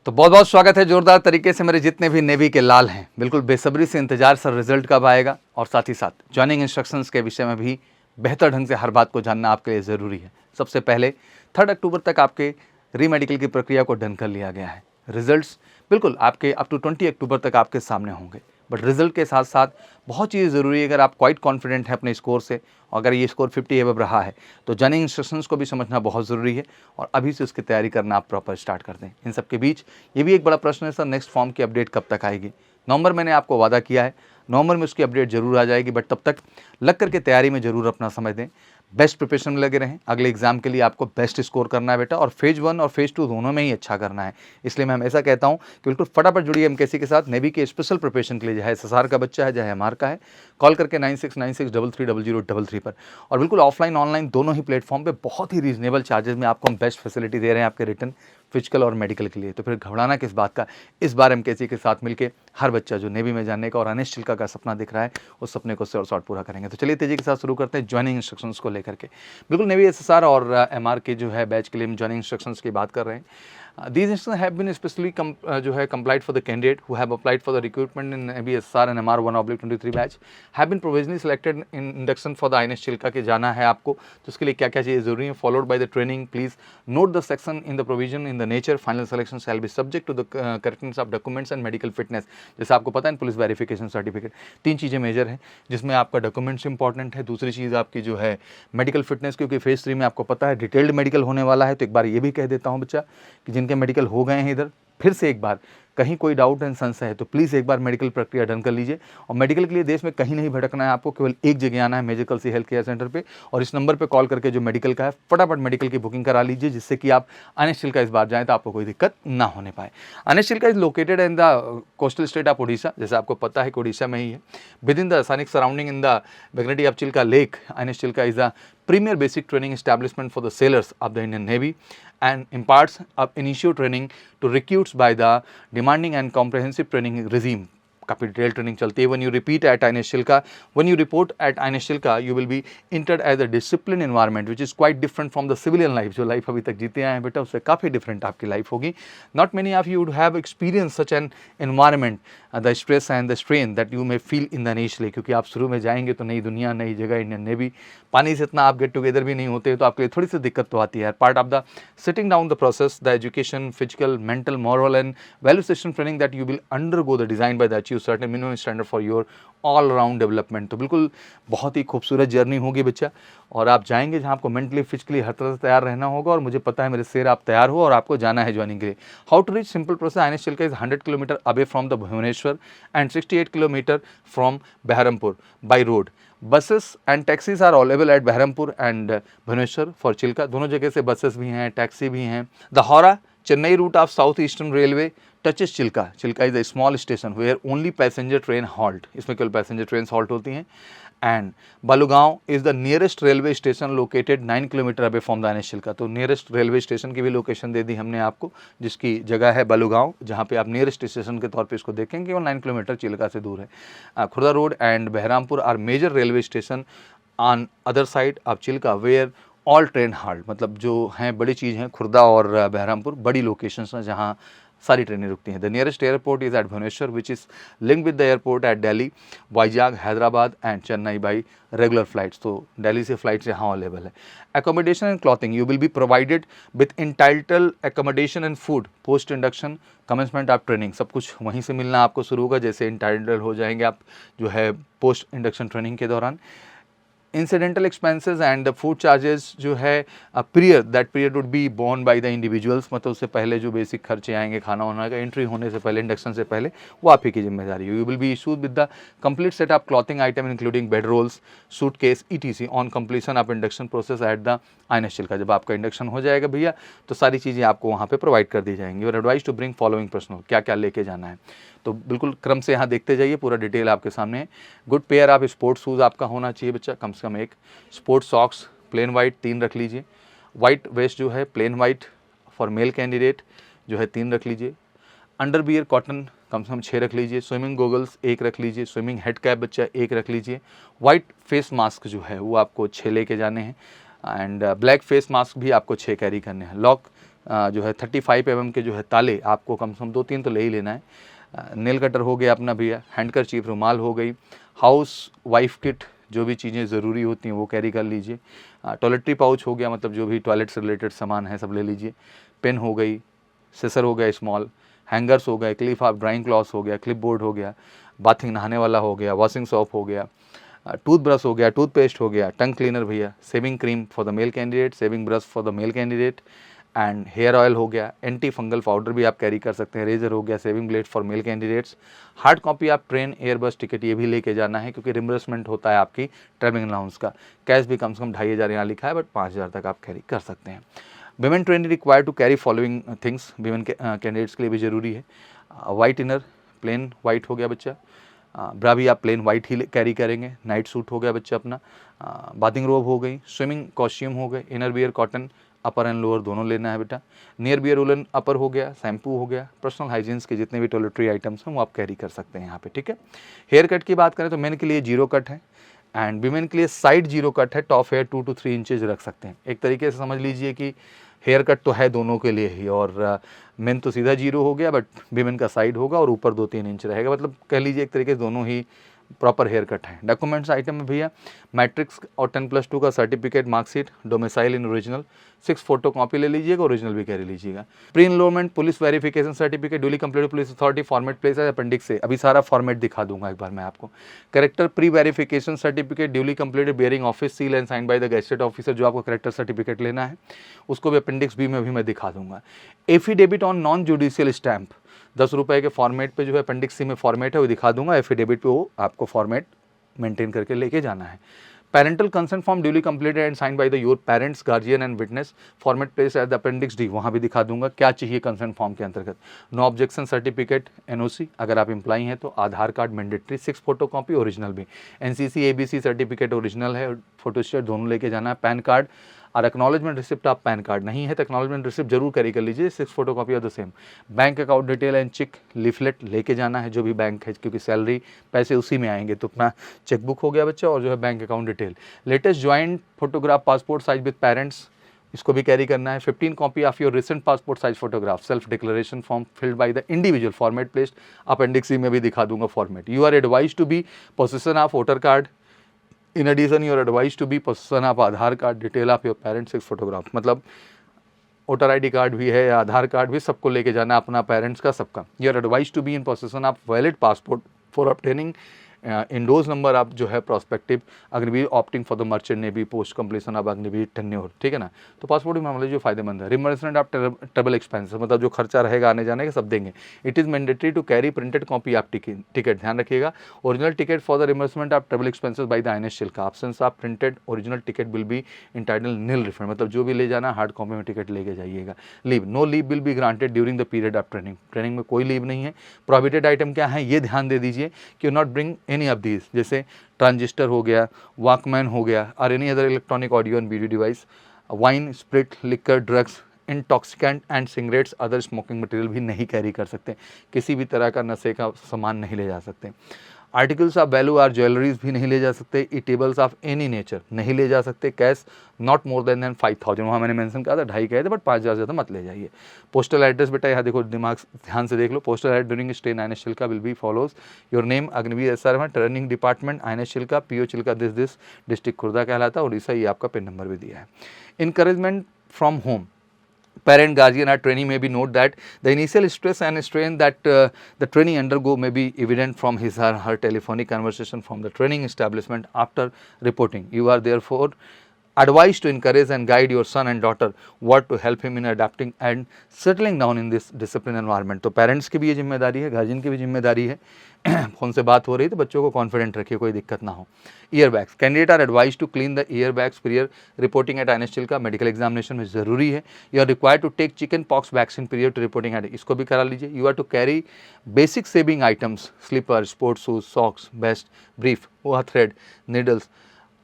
तो बहुत बहुत स्वागत है जोरदार तरीके से मेरे जितने भी नेवी के लाल हैं। बिल्कुल बेसब्री से इंतजार सर रिजल्ट कब आएगा, और साथ ही साथ ज्वाइनिंग इंस्ट्रक्शंस के विषय में भी बेहतर ढंग से हर बात को जानना आपके लिए ज़रूरी है। सबसे पहले 3 अक्टूबर तक आपके री मेडिकल की प्रक्रिया को डन कर लिया गया है। रिजल्ट्स बिल्कुल आपके अप टू 20 अक्टूबर तक आपके सामने होंगे, बट रिजल्ट के साथ साथ बहुत चीज़ ज़रूरी है। अगर आप क्वाइट कॉन्फिडेंट हैं अपने स्कोर से, अगर ये स्कोर 50 एबव रहा है, तो ज्वाइनिंग इंस्ट्रक्शंस को भी समझना बहुत ज़रूरी है और अभी से उसकी तैयारी करना आप प्रॉपर स्टार्ट कर दें। इन सब के बीच ये भी एक बड़ा प्रश्न है, सर नेक्स्ट फॉर्म की अपडेट कब तक आएगी। नवंबर मैंने आपको वादा किया है, नवंबर में उसकी अपडेट जरूर आ जाएगी, बट तब तक लग करके तैयारी में ज़रूर अपना समय दें। बेस्ट प्रिपरेशन में लगे रहें। अगले एग्जाम के लिए आपको बेस्ट स्कोर करना है बेटा, और फेज 1 और फेज 2 दोनों में ही अच्छा करना है। इसलिए मैं हमेशा कहता हूं कि बिल्कुल फटाफट जुड़िए एमकेसी के साथ। नेवी के स्पेशल प्रिपरेशन के लिए, चाहे एसएसआर का बच्चा है चाहे एमआर का है, कॉल करके 9696330033 पर। और बिल्कुल ऑफलाइन ऑनलाइन दोनों ही प्लेटफॉर्म पे बहुत ही रीजनेबल चार्जेस में आपको हम बेस्ट फैसिलिटी दे रहे हैं आपके रिटर्न, फिजिकल और मेडिकल के लिए। तो फिर घबराना किस बात का। इस बार एमकेसी के साथ मिलकर हर बच्चा जो नेवी में जाने का और अनिश चिल्का का सपना दिख रहा है, उस सपने को शॉर्ट पूरा करेंगे। तो चलिए तेजी के साथ शुरू करते हैं ज्वाइनिंग इंस्ट्रक्शंस को लेकर के। बिल्कुल नेवी एसएसआर और एमआर के जो है बैच के लिए हम ज्वाइनिंग इंस्ट्रक्शंस की बात कर रहे हैं। These instructions have been specially complied for the candidate who have applied for the recruitment in Navy SSR and MR 1/23 batch, have been provisionally selected in induction for the INS Chilka के जाना है आपको, तो उसके लिए क्या क्या चीज़ें ज़रूरी हैं। Followed by the training, please note the section in the provision in the nature final selection shall be subject to the correctness of documents and medical fitness. जैसे आपको पता है पुलिस वेरिफिकेशन सर्टिफिकेट, 3 चीज़ें मेजर हैं जिसमें आपका documents important है। दूसरी चीज़ आपकी जो है मेडिकल फिटनेस, क्योंकि फेज 3 में आपको पता है डिटेल्ड मेडिकल होने वाला है। तो एक बार ये भी कह देता हूँ बच्चा कि जिनके मेडिकल हो गए हैं इधर, फिर से एक बार कहीं कोई डाउट एंड संशय है तो प्लीज़ एक बार मेडिकल प्रक्रिया डन कर लीजिए। और मेडिकल के लिए देश में कहीं नहीं भटकना है आपको, केवल एक जगह आना है, major Kalsi health care centre पे, और इस नंबर पे कॉल करके जो मेडिकल का है फटाफट मेडिकल की बुकिंग करा लीजिए, जिससे कि आप अनिश चिल्का इस बार जाएँ तो आपको कोई दिक्कत ना होने पाए। INS Chilka is located in the coastal state of Odisha, जैसे आपको पता है कि ओडिशा में ही है। Within the scenic surrounding in the vicinity of Chilka lake, INS Chilka is the premier basic training establishment for the sailors of the Indian Navy and imparts initial training to recruits by the demanding and comprehensive training regime. काफ़ी detail training चलती है। When you repeat at INS Chilka, when you report at INS Chilka, you will be entered as a disciplined environment which is quite different from the civilian life। जो life अभी तक जीते आए हैं बेटा, उससे काफ़ी डिफरेंट आपकी लाइफ होगी। Not many of you would have experienced such an environment, the stress and the strain that you may feel in the initially, क्योंकि आप शुरू में जाएंगे तो नई दुनिया, नई जगह, इंडियन नेवी, पानी से इतना आप गेट टुगेदर भी नहीं होते, तो आपके लिए थोड़ी सी दिक्कत तो आती है। Part of the sitting down the process, the education, physical, mental, moral and value system training that you will undergo the design by the achieve certain minimum standard for your all round development. तो बिल्कुल बहुत ही खूबसूरत journey होगी बच्चा, और आप जाएंगे जहां आपको मेंटली फिजिकली हर तरह से तैयार रहना होगा। और मुझे पता है मेरे शेर आप तैयार हो और आपको जाना है ज्वाइनिंग के लिए। How to reach, simple process. INS Chilka is 100 kilometre away from the Bhubaneswar and 68 kilometre from Berhampur by road. Buses and taxis are available at Berhampur and Bhubaneswar for Chilka. दोनों जगह से बसेस भी हैं, टैक्सी भी हैं। The Howrah Chennai route of South Eastern Railway touches Chilka. Chilka is a small station where only passenger train halt, इसमें केवल passenger train halt होती हैं। And Balugaon is the nearest railway station located 9 kilometre away from the INS Chilka. तो nearest railway station की भी location दे दी हमने आपको, जिसकी जगह है बालूगांव, जहाँ पे आप नियरेस्ट स्टेशन के तौर पे इसको देखेंगे, केवल 9 किलोमीटर चिल्का से दूर है। Khurda road and Berhampur are major railway station on other side of Chilka where all train halt. मतलब जो हैं बड़ी चीज़ हैं, खुर्दा और बहरामपुर बड़ी लोकेशंस हैं जहाँ सारी ट्रेनें रुकती हैं। The nearest airport is at Bhubaneswar which is link with the airport at Delhi, Vizag, Hyderabad and Chennai by regular flights. तो दिल्ली से फ्लाइट्स यहाँ अवेलेबल है। Accommodation and clothing, you will be provided with entitle accommodation and food post induction commencement of training. सब कुछ वहीं से मिलना आपको शुरू होगा, जैसे इंटाइटल हो जाएंगे आप जो है पोस्ट इंडक्शन ट्रेनिंग के दौरान। Incidental expenses and the food charges जो है period, that period would be borne by the individuals. मतलब उससे पहले जो बेसिक खर्चे आएंगे खाना वाना का, एंट्री होने से पहले, इंडक्शन से पहले, वो आप ही की जिम्मेदारी है। You will be issued with the complete set of clothing item including bed rolls, suitcase, ETC on completion of induction process at the INS Chilka. जब आपका इंडक्शन हो जाएगा भैया, तो सारी चीज़ें आपको वहाँ पे प्रोवाइड कर दी जाएंगी। और advice to bring following personal, क्या क्या लेके जाना है, तो बिल्कुल क्रम से यहाँ देखते जाइए, पूरा डिटेल आपके सामने है। Good pair of sports shoes आपका होना चाहिए बच्चा, कम से कम एक। स्पोर्ट्स सॉक्स प्लेन वाइट 3 रख लीजिए। वाइट वेस्ट जो है plain white for male candidate जो है 3 रख लीजिए। अंडरवियर कॉटन कम से कम 6 रख लीजिए। स्विमिंग गोगल्स 1 रख लीजिए। स्विमिंग हेड कैप बच्चा 1 रख लीजिए। वाइट फेस मास्क जो है वो आपको 6 लेके जाने हैं। एंड ब्लैक फेस मास्क भी आपको 6 कैरी करने हैं। लॉक जो है 35 mm के जो है ताले आपको कम से कम 2-3 तो ले ही लेना है। नेल कटर हो गया अपना भैया, हैंडकरचीफ रुमाल हो गई, हाउस वाइफ किट जो भी चीज़ें ज़रूरी होती हैं वो कैरी कर लीजिए। टॉयलेटरी पाउच हो गया, मतलब जो भी टॉयलेट से रिलेटेड सामान है सब ले लीजिए। पेन हो गई, सिसर हो गया स्मॉल, हैंगर्स हो गए, क्लिप ऑफ ड्राइंग क्लॉथ हो गया, क्लिप बोर्ड हो गया, बाथिंग नहाने वाला हो गया, वॉशिंग सॉप हो गया, टूथब्रश हो गया, टूथपेस्ट हो गया, टंग क्लीनर भैया, shaving cream for the male candidate, shaving brush for the male candidate and hair oil हो गया, एंटी फंगल पाउडर भी आप कैरी कर सकते हैं, रेजर हो गया, shaving blade for male candidates. Hard copy आप ट्रेन एयरबस टिकट ये भी लेके जाना है क्योंकि रिम्बर्समेंट होता है आपकी ट्रैवलिंग अलाउंस का। कैश भी कम से कम 2500 यहाँ लिखा है, बट 5000 तक आप कैरी कर सकते हैं। Women training required to carry following things, women candidates के लिए भी ज़रूरी है। वाइट इनर, प्लेन वाइट हो गया बच्चा, ब्रा भी आप प्लेन वाइट ही कैरी करेंगे। नाइट सूट हो गया बच्चा अपना, बाथिंग रोब हो गई, स्विमिंग कॉस्ट्यूम हो गए, inner wear cotton upper and lower दोनों लेना है बेटा। नियर बियर वुलन अपर हो गया, शैम्पू हो गया, पर्सनल हाइजीन्स के जितने भी टॉयलेटरी आइटम्स हैं वो आप कैरी कर सकते हैं यहाँ पे, ठीक है। हेयर कट की बात करें तो मेन के लिए 0 कट है एंड विमेन के लिए साइड 0 कट है, टॉप हेयर 2 to 3 इंचेज रख सकते हैं। एक तरीके से समझ लीजिए कि हेयर कट तो है दोनों के लिए ही, और मेन तो सीधा 0 हो गया, बट विमेन का साइड होगा और ऊपर 2-3 इंच रहेगा, मतलब कह लीजिए एक तरीके से दोनों ही प्रॉपर हेयर कट है। डॉक्यूमेंट्स आइटम में भैया मैट्रिक्स और 10+2 का certificate, marksheet, domicile in original, 6 photo copy ले लीजिएगा, ओरिजिनल भी कैरी लीजिएगा। Pre enrolment police verification certificate, duly completed police authority, format place है अपेंडिक्स से, अभी सारा फॉर्मेट दिखा दूंगा एक बार मैं आपको। Character pre verification certificate, duly completed bearing office seal and sign by the gazetted officer, जो आपको करेक्टर सर्टिफिकेट लेना है उसको भी अपेंडिक्स बी में भी मैं दिखा दूंगा। Affidavit on non judicial stamp, 10 रुपये के फॉर्मेट पे जो है अपेंडिक्स सी में फॉर्मेट है वो दिखा दूंगा, एफिडेविट पे वो आपको फॉर्मेट मेंटेन करके लेके जाना है। Parental consent form duly completed and sign by the your parents, guardian and witness, format place at the appendix D, वहाँ भी दिखा दूंगा क्या चाहिए कंसेंट फॉर्म के अंतर्गत। नो ऑब्जेक्शन सर्टिफिकेट, एनओसी, अगर आप एम्प्लॉई हैं तो Aadhaar card mandatory, 6 photo copy original भी, एनसीसी एबीसी सर्टिफिकेट ओरिजिनल है, फोटोस्टेट दोनों लेके जाना है। पैन कार्ड और एक्नॉलेजमेंट रिसिप्ट, आप पैन कार्ड नहीं है तो एक्नॉलेजमेंट रिसिप्ट जरूर कैरी कर लीजिए, 6 photo copy of the same. Bank account detail and cheque leaflet लेके जाना है, जो भी बैंक है क्योंकि सैलरी पैसे उसी में आएंगे, तो अपना चेकबुक हो गया बच्चा और जो है bank account detail. Latest joint photograph passport size with parents, इसको भी कैरी करना है। 15 copy of your recent passport size photograph, self declaration form filled by the individual, format placed, appendix C में भी दिखा दूंगा format. You are advise to be possession of voter card, in addition you are advise to be possession of Aadhaar card, detail of your parents, 6 photograph, मतलब voter ID card भी है या आधार card भी, सबको लेके जाना अपना पेरेंट्स का सबका। You are advise to be in possession of valid passport for obtaining INDOS number आप जो है prospective Agniveer opting for the merchant navy post completion of Agniveer tenure, ठीक है ना। तो पासपोर्ट मामले जो फायदेमंद है। रिमबर्समेंट ऑफ ट्रेवल एक्सपेंसेस, मतलब जो खर्चा रहेगा आने जाने का सब देंगे। It is mandatory to carry printed copy of ticket, ध्यान रखिएगा। Original ticket for the reimbursement of travel expenses by the INS Chilka, options of printed original ticket will be entitle nil refund, मतलब जो भी ले जाना हार्ड कॉपी में ticket लेके जाइएगा। Leave, no leave will be granted during the period of training, training में कोई लीव नहीं है। प्रोहिबिटेड आइटम क्या है ये ध्यान दे दीजिए कि not bring any of these, जैसे ट्रांजिस्टर हो गया, वॉकमैन हो गया और any other electronic audio and video device, wine, spirit, liquor, drugs, intoxicant and cigarettes, other smoking material भी नहीं कैरी कर सकते, किसी भी तरह का नशे का सामान नहीं ले जा सकते। Articles of value or jewelleries भी नहीं ले जा सकते, ईटेबल्स ऑफ एनी नेचर नहीं ले जा सकते, कैश नॉट मोर देन 5000, वहाँ मैंने मेंशन कहा था 2.5 कहे थे, बट 5000 ज़्यादा मत ले जाइए। पोस्टल एड्रेस बेटा यहाँ देखो, दिमाग ध्यान से देख लो, postal address during stay in INS Chilka will be follows your name Agniveer SR में, turning department INS Chilka, PO Chilka this district Khurda कहलाता है, उड़ीसा, ये आपका पिन नंबर भी दिया है। Encouragement from home, parent, guardian or trainee may be note that the initial stress and strain that the trainee undergo may be evident from his or her telephonic conversation from the training establishment after reporting. You are therefore advised to encourage and guide your son and daughter what to help him in adapting and settling down in this disciplined environment. तो parents की भी ये जिम्मेदारी है, guardian की भी जिम्मेदारी है। फ़ोन से बात हो रही है तो बच्चों को कॉन्फिडेंट रखिए, कोई दिक्कत ना हो। Ear bags, candidate are advise to clean the ear bags prior reporting at INS Chilka, medical examination में ज़रूरी है। You are required to take chicken pox vaccine period to reporting at, इसको भी करा लीजिए। You are to carry basic shaving items, slipper, sports shoes, socks, vest, brief, thread, needles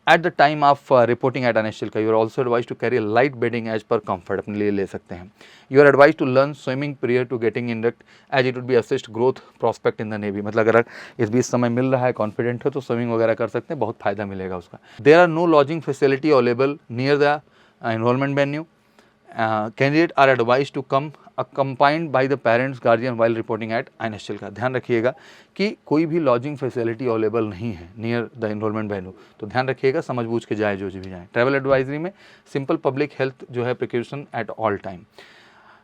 at the time of reporting at INS Chilka. You are also advised to carry a light bedding as per comfort, अपने लिए ले सकते हैं। You are advised to learn swimming prior to getting induct as it would be assist growth prospect in the Navy, मतलब अगर इस बीच समय मिल रहा है, कॉन्फिडेंट हो तो स्विमिंग वगैरह कर सकते हैं, बहुत फायदा मिलेगा उसका। There are no lodging facility available near the enrollment venue candidate are advise to come accompanied by the parents guardian while reporting at INSL का ध्यान रखिएगा कि कोई भी लॉजिंग फैसिलिटी अवेलेबल नहीं है नियर द एनरोलमेंट वेन्यू, तो ध्यान रखिएगा, समझ बूझ के जाए जो भी जाए। ट्रैवल एडवाइजरी में सिंपल पब्लिक हेल्थ जो है precaution at all time.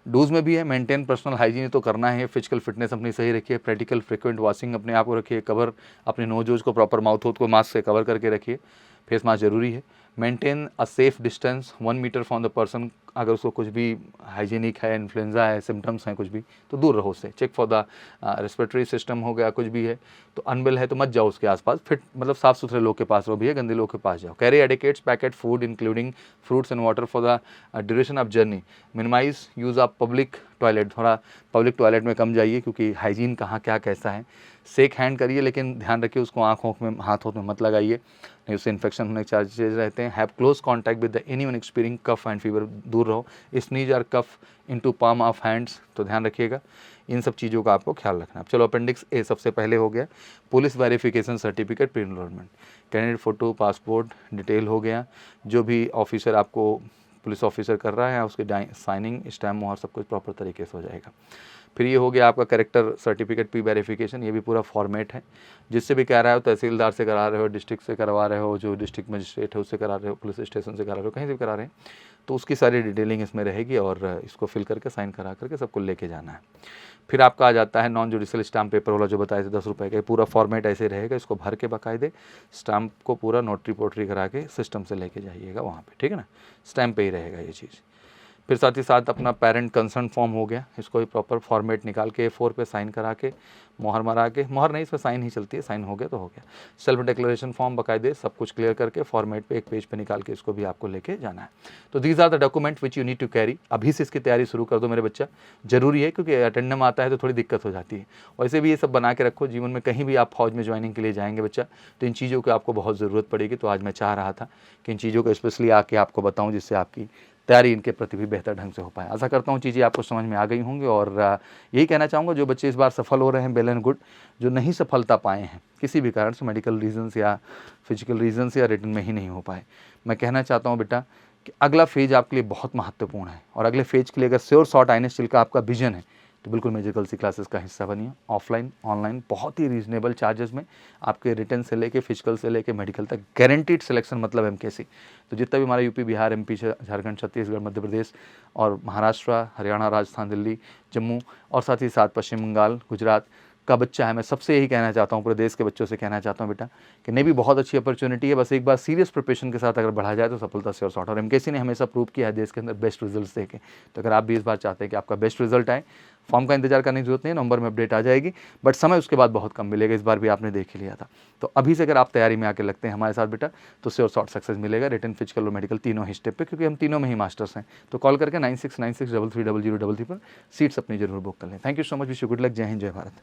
Do's में भी है मेंटेन पर्सनल हाइजीन तो करना है, फिजिकल फिटनेस अपनी सही रखिए, प्रैक्टिकल फ्रिक्वेंट वॉशिंग अपने आप को रखिए, कवर अपने नोज को प्रॉपर माउथ होथ को मास्क से कवर करके रखिए, फेस मास्क जरूरी है। Maintain a safe distance 1 metre from the person, अगर उसको कुछ भी हाइजीनिक है, इन्फ्लुएंजा है, सिम्टम्स हैं कुछ भी तो दूर रहो उससे। Check for the respiratory system हो गया, कुछ भी है तो अनवेल है तो मत जाओ उसके आसपास, फिट मतलब साफ सुथरे लोग के पास रहो, भी है गंदे लोग के पास जाओ। Carry adequate packet food including fruits and water for the duration of journey. Minimise use of public toilet, थोड़ा पब्लिक टॉयलेट में कम जाइए क्योंकि हाइजीन कहाँ क्या कैसा है। शेक हैंड करिए लेकिन ध्यान रखिए उसको आँखों में हाथों में मत लगाइए, नहीं उससे इन्फेक्शन होने के चांसेस रहते हैं। Have close contact with the anyone experiencing cough and fever, दूर रहो। स्नीज और cough into palm of hands, तो ध्यान रखिएगा, इन सब चीज़ों का आपको ख्याल रखना है। चलो अपेंडिक्स ए सबसे पहले हो गया, police verification certificate pre enrolment, candidate photo passport detail हो गया, जो भी ऑफिसर आपको पुलिस ऑफिसर कर रहा है उसके साइनिंग स्टैम्प मोहर सब कुछ प्रॉपर तरीके से हो जाएगा। फिर ये हो गया आपका कैरेक्टर सर्टिफिकेट प्री वेरिफिकेशन, ये भी पूरा फॉर्मेट है, जिससे भी कह रहा हो, तहसीलदार से करा रहे हो, डिस्ट्रिक्ट से करवा रहे हो, जो डिस्ट्रिक्ट मजिस्ट्रेट है उससे करा रहे हो, पुलिस स्टेशन से करा रहे हो, कहीं से भी करा रहे हैं तो उसकी सारी डिटेलिंग इसमें रहेगी और इसको फिल करके साइन करा करके सबको लेके जाना है। फिर आपका आ जाता है नॉन जुडिशियल स्टाम्प पेपर वाला जो बताए थे 10 रुपये का, पूरा फॉर्मेट ऐसे रहेगा, इसको भर के बाकायदे स्टाम्प को पूरा नोटरी पोटरी करा के सिस्टम से लेके जाइएगा वहाँ पे, ठीक है ना, स्टैम्प पे ही रहेगा ये चीज़। फिर साथ ही साथ अपना पेरेंट कंसर्न फॉर्म हो गया, इसको भी प्रॉपर फॉर्मेट निकाल के A4 पे साइन करा के मोहर मरा के, मोहर नहीं इस पर साइन ही चलती है, साइन हो गया तो हो गया। सेल्फ डिक्लेरेशन फॉर्म बाकायदे सब कुछ क्लियर करके फॉर्मेट पे एक पेज पे निकाल के इसको भी आपको लेके जाना है। तो these are the document which you need to carry. अभी से इसकी तैयारी शुरू कर दो मेरे बच्चा, जरूरी है क्योंकि अटेंडम आता है तो थोड़ी दिक्कत हो जाती है। वैसे भी ये सब बना के रखो, जीवन में कहीं भी आप फौज में ज्वाइनिंग के लिए जाएंगे बच्चा तो इन चीज़ों की आपको बहुत ज़रूरत पड़ेगी। तो आज मैं चाह रहा था कि इन चीज़ों को स्पेशली आके आपको बताऊँ जिससे आपकी तैयारी इनके प्रति भी बेहतर ढंग से हो पाए। आशा करता हूँ चीज़ें आपको समझ में आ गई होंगी और यही कहना चाहूँगा जो बच्चे इस बार सफल हो रहे हैं वेल एंड गुड, जो नहीं सफलता पाए हैं किसी भी कारण से, मेडिकल रीजन से या फिजिकल रीजन से या रिटर्न में ही नहीं हो पाए, मैं कहना चाहता हूँ बेटा कि अगला फेज आपके लिए बहुत महत्वपूर्ण है और अगले फेज के लिए अगर श्योर शॉर्ट आईएनएसएल का आपका विजन है तो बिल्कुल मेडिकल सी क्लासेस का हिस्सा बनिए। ऑफलाइन ऑनलाइन बहुत ही रीजनेबल चार्जेस में आपके रिटर्न से लेके फिजिकल से लेके मेडिकल तक गारंटीड सिलेक्शन, मतलब एमकेसी। तो जितना भी हमारा यूपी, बिहार, एमपी, झारखंड, छत्तीसगढ़, मध्य प्रदेश और महाराष्ट्र, हरियाणा, राजस्थान, दिल्ली, जम्मू और साथ ही साथ पश्चिम बंगाल, गुजरात का बच्चा है, मैं सबसे यही कहना चाहता हूँ, पूरे देश के बच्चों से कहना चाहता हूँ बेटा कि नेवी बहुत अच्छी अपॉर्चुनिटी है, बस एक बार सीरियस प्रिपरेशन के साथ अगर बढ़ा जाए तो सफलता से और शॉर्ट। और एमकेसी ने हमेशा प्रूव किया है देश के अंदर बेस्ट रिजल्ट्स देके। तो अगर आप भी इस बार चाहते हैं कि आपका बेस्ट रिजल्ट आए, फॉर्म का इंतजार करने की जरूरत नहीं है, नवंबर में अपडेट आ जाएगी, बट समय उसके बाद बहुत कम मिलेगा, इस बार भी आपने देख ही लिया था। तो अभी से अगर आप तैयारी में आके लगते हैं हमारे साथ बेटा तो श्योर शॉर्ट सक्सेस मिलेगा, रिटर्न, फिजिकल और मेडिकल तीनों ही स्टेप पे, क्योंकि हम तीनों में ही मास्टर्स हैं। तो कॉल करके 9696330033 पर सीट्स अपनी जरूर बुक कर लें। Thank you so much, wish you good luck, जय हिंद, जय भारत।